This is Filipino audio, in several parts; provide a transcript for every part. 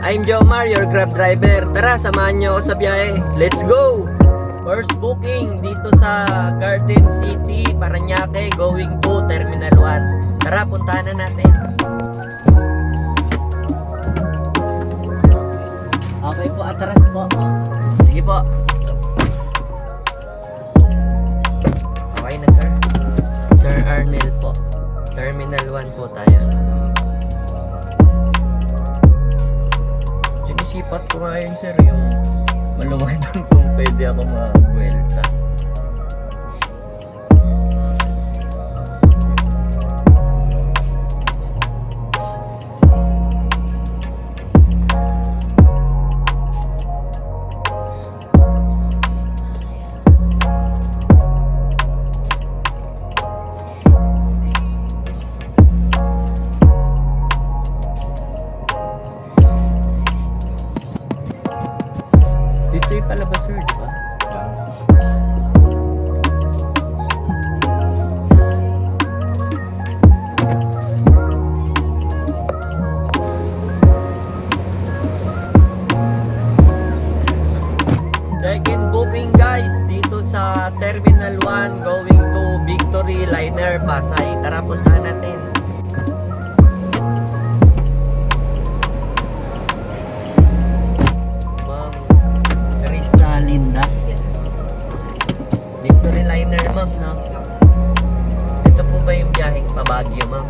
I'm Jomar, your Grab driver. Tara, samahan nyo ako sa biyahe. Let's go! First booking dito sa Garden City, Parañaque, going to Terminal 1. Tara, puntahan na natin. Okay po, atras po. Sige po. Okay na sir. Sir Arnel po. Terminal 1 po tayo. Sinisipat ko nga yun sir, yung maluwag doon kung pwede ako ma-buelta. Dito yung palabas sir, di ba? Check-in booking guys dito sa Terminal 1 going to Victory Liner, Pasay. Tara, puntahan natin. Linda. Victory Liner, ma'am, no? Ito po ba yung biyaheng pa Baguio, ma'am?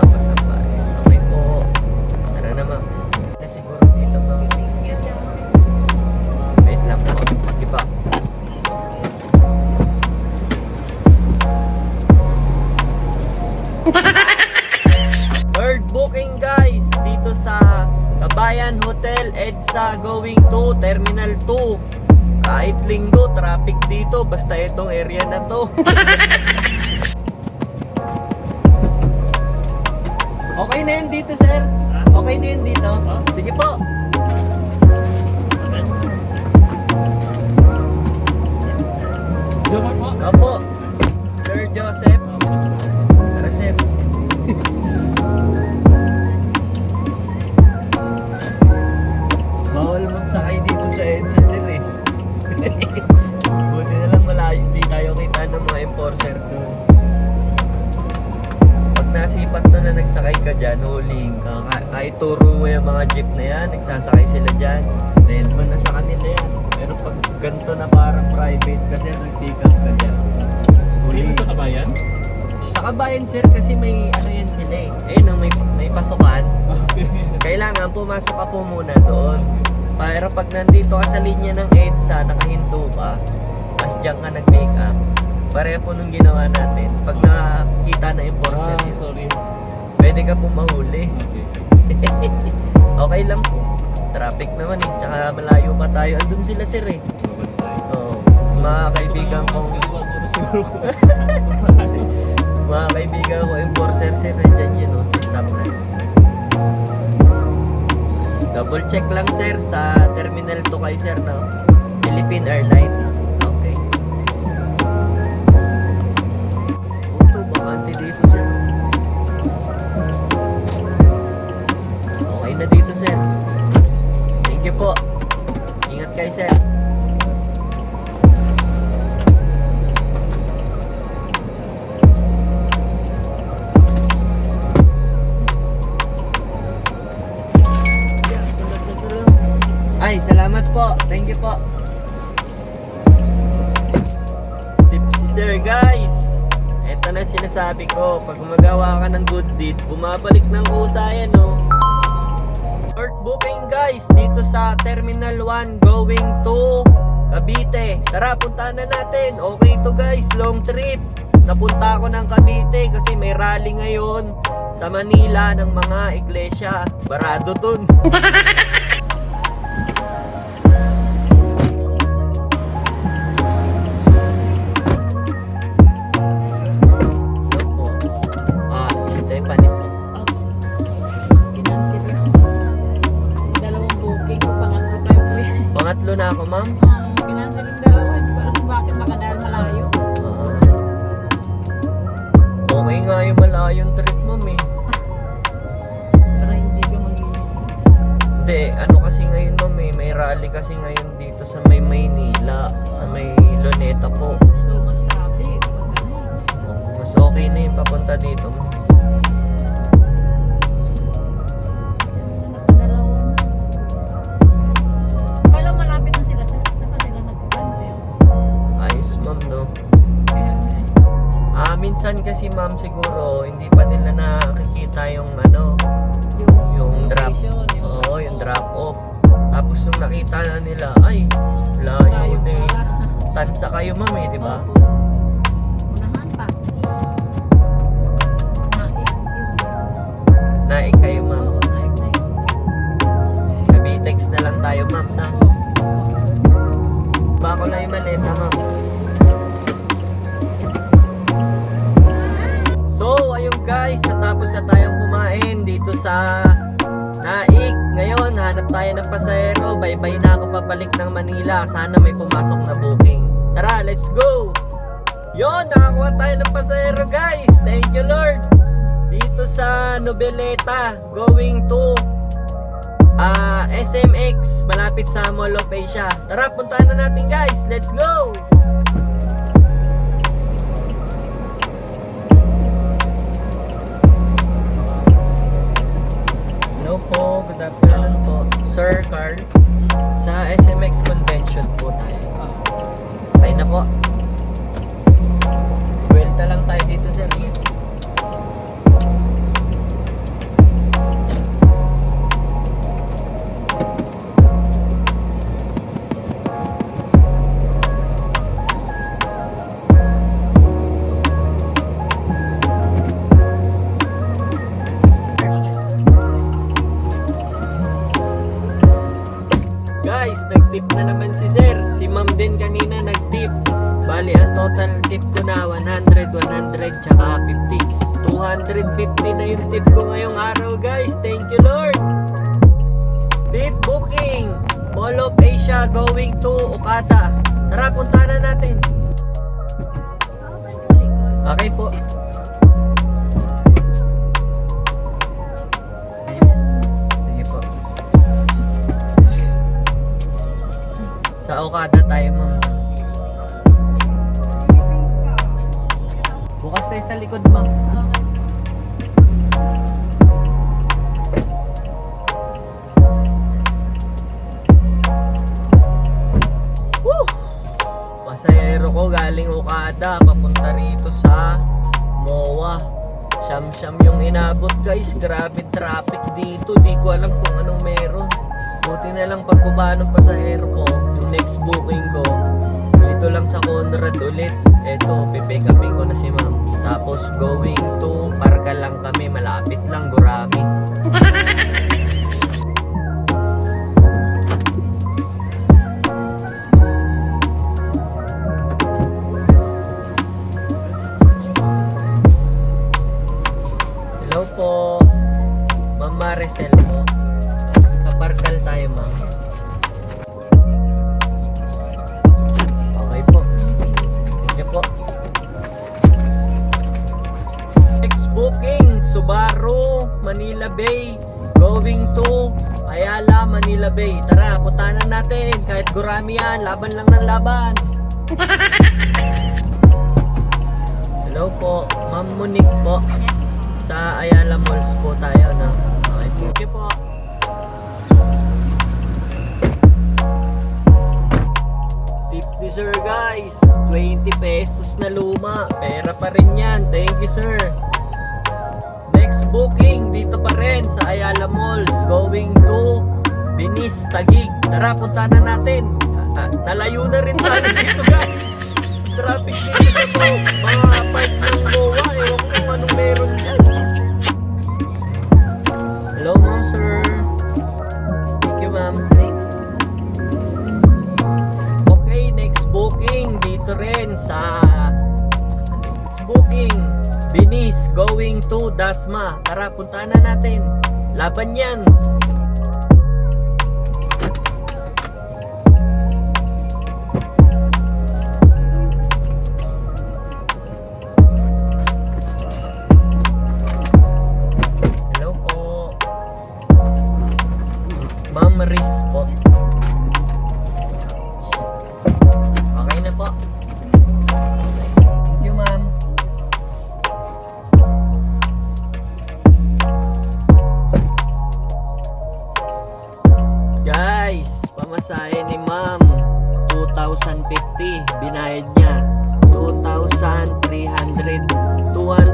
Pasambales. Okay po. Tara na, ma'am. Na siguro dito, ma'am. Wait lang po. Diba? Third booking, guys. Dito sa Kabayan Hotel EDSA going to Terminal 2. Kahit linggo, traffic dito. Basta itong area na to. Okay na yun dito, sir? Okay na yun dito? Sige po. Opo. Sir Joseph. Tara, sir. Bawal magsakay dito sa EDSA sir eh. Buti na lang malayo, hindi tayo kita ng mga enforcer doon. Pag nasipat na nagsakay ka dyan, huling ka. Kahit turo mo yung mga jeep na yan, nagsasakay sila dyan. Dahil mo na sa kanila yan. Pero pag ganito na parang private kasi nag-pick up ka dyan. Huling sa Kabayan? Sa Kabayan sir, kasi may ano yan sila eh. Ayun, may pasukan. Kailangan pumasok ka po muna doon. Pero pag nandito ka sa linya ng EDSA, nakahinto ka, mas diyan ka nag-make up. Pareho po nung ginawa natin. Pag nakita na enforcer yun, Sorry. pwede ka po mahuli. Okay. Okay lang po. Traffic naman eh. Tsaka malayo pa tayo. Andun sila sir eh. Oo. Mga kaibigan kong mga kaibigan ko enforcer sir, dyan yun o, sa stoplight. Double check lang sir sa Terminal 2 kay sir, no? Philippine Airlines. Okay. Ito, bakante dito sir. Okay na dito sir. Thank you po. Ingat kayo sir. Ay, salamat po. Thank you po. Tipsy sir, guys. Ito na sinasabi ko. Pag gumagawa ka ng good deed, bumabalik ng kusa yan, no? Short booking, guys. Dito sa Terminal 1 going to Cavite. Tara, punta na natin. Okay to, guys. Long trip. Napunta ako ng Cavite kasi may rally ngayon sa Manila ng mga iglesia. Barado dun. Pangatlo na ako, ma'am. Pinansel yung dalawa. Bakit makadahal malayo? Okay nga yung malayong trip, ma'am eh. Para hindi Hindi, ano kasi ngayon ma'am may rally kasi ngayon dito sa may Maynila, sa may Luneta po. So, mas traffic. Pag ano. Mas okay na yung papunta dito ma'am. Nakadalawa na. Kailan malapit na sila? Saan pa sila nag-cancel? Ayos ma'am no. Kaya Minsan kasi ma'am siguro hindi pa nila nakikita yung ano, yung drop. location, Oo, yung drop off. Tapos nung nakita na nila, ay, layo na eh. Tansa kayo ma'am eh, di ba? Unahan pa. Naik yun. Naik kayo ma'am. Oo, naik na yun. Kabitex na lang tayo ma'am na. Bako na yung maleta ma'am. So, ayun guys, natapos na tayong kumain dito sa Naik. Ngayon, hanap tayo ng pasahero. Bye-bye na ako pabalik ng Manila. Sana may pumasok na booking. Tara, let's go! Yon, nakakuha tayo ng pasahero guys. Thank you Lord. Dito sa Noveleta, going to SMX, malapit sa Mall of Asia. Tara, puntahan na natin guys. Let's go! Hello po, good afternoon po. Sir Carl, sa SMX Convention po tayo. Okay na po. Buwelta lang tayo dito sir. Guys, nag-tip na naman si sir. Si ma'am din kanina nag-tip. Bali, ang total tip ko na 100, 100, tsaka 50. 250 na yung tip ko ngayong araw guys. Thank you Lord. Tip booking. Mall of Asia going to Okata. Tara, punta na natin. Okay po. Sige po. Sa Okada tayo ma'am. Bukas tayo sa likod ma'am. Woo! Pasahero ko galing Okada papunta rito sa MOA. Siyam-siyam yung inabot guys. Grabe traffic dito. Di ko alam kung anong meron. Buti na lang pagbaba ng pasahero ko, yung next booking ko, dito lang sa Conrad ulit. Eto, pipick upin ko na si ma'am. Tapos going to Parka lang kami, malapit lang, Gurami. Hello po, Ma'am Maricel po. Sa Parkal tayo ma'am. Okay po. Thank you po. Next booking, Subaru, Manila Bay, going to Ayala, Manila Bay. Tara, puntahan natin. Kahit Gurami yan, laban lang ng laban. Hello po, Ma'am Monique po. Sa Ayala Malls po tayo, no? Okay, thank you po. Tip ni sir guys, 20 pesos na luma. Pera pa rin yan. Thank you sir. Next booking, dito pa rin sa Ayala Malls, going to Binis, Taguig. Tara, punta na natin. Nalayo na rin tayo dito guys. Traffic dito sa mga part ng Goa. Ewan ko kung anong meron dyan. Hello ma'am sir. Thank you ma'am. Okay, next booking dito rin sa next booking Binis, going to Dasma. Tara, punta na natin. Laban yan.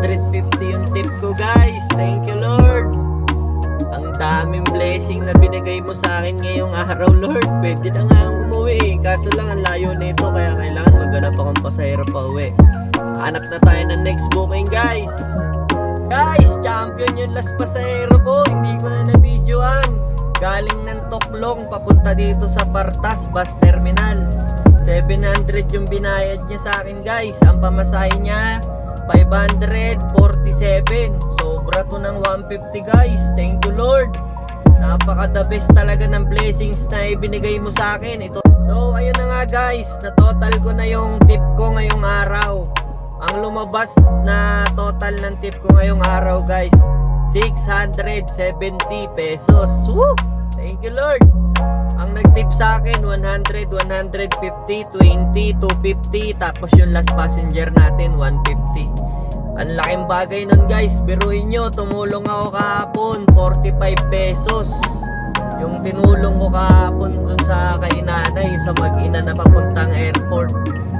150 yung tip ko guys. Thank you Lord. Ang daming blessing na binigay mo sa akin ngayong araw Lord. Pwede na nga akong umuwi. Kaso lang ang layo nito kaya kailangan maghanap akong pasahero pa uwi. Hanap na tayo ng next booking guys. Guys, champion yung last pasahero ko. Hindi ko na na-videoan. Galing ng Toklong papunta dito sa Partas Bus Terminal. 700 yung binayad niya sa akin guys. Ang pamasahe niya 547. Sobra to ng 150 guys. Thank you Lord. Napaka the best talaga ng blessings na ibinigay mo sa akin. Ito. So ayun na nga guys. Na total ko na yung tip ko ngayong araw. Ang lumabas na total ng tip ko ngayong araw guys, 670 pesos. Woo! Thank you Lord. Ang nag-tip sa akin 100, 150, 20, 250. Tapos yung last passenger natin 150. Ang laking bagay nun guys. Biruin nyo, tumulong ako kahapon 45 pesos. Yung tinulong ko kahapon dun sa kay nanay, yung sa mag-ina na papuntang airport.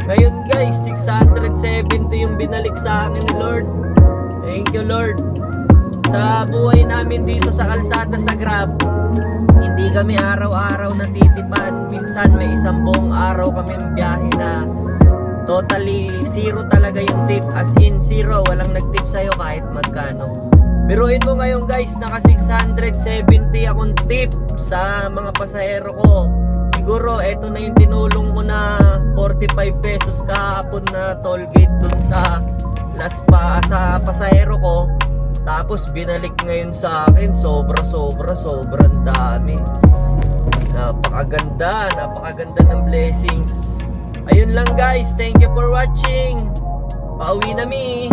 Ngayon guys, 670 yung binalik sa akin ni Lord. Thank you Lord. Sa buhay namin dito sa kalsada sa Grab, hindi kami araw-araw natitipan. Minsan may isang buong araw kami biyahe na totally zero talaga yung tip. As in zero, walang nag-tip sa'yo kahit magkano. Biruin mo ngayon guys, naka 670 akong tip sa mga pasahero ko. Siguro eto na yung tinulong ko na 45 pesos kahapon na toll gate dun sa sa pasahero ko. Tapos binalik ngayon sa akin. Sobrang dami. Napakaganda ng blessings. Ayun lang guys, thank you for watching. Pauwi na mi.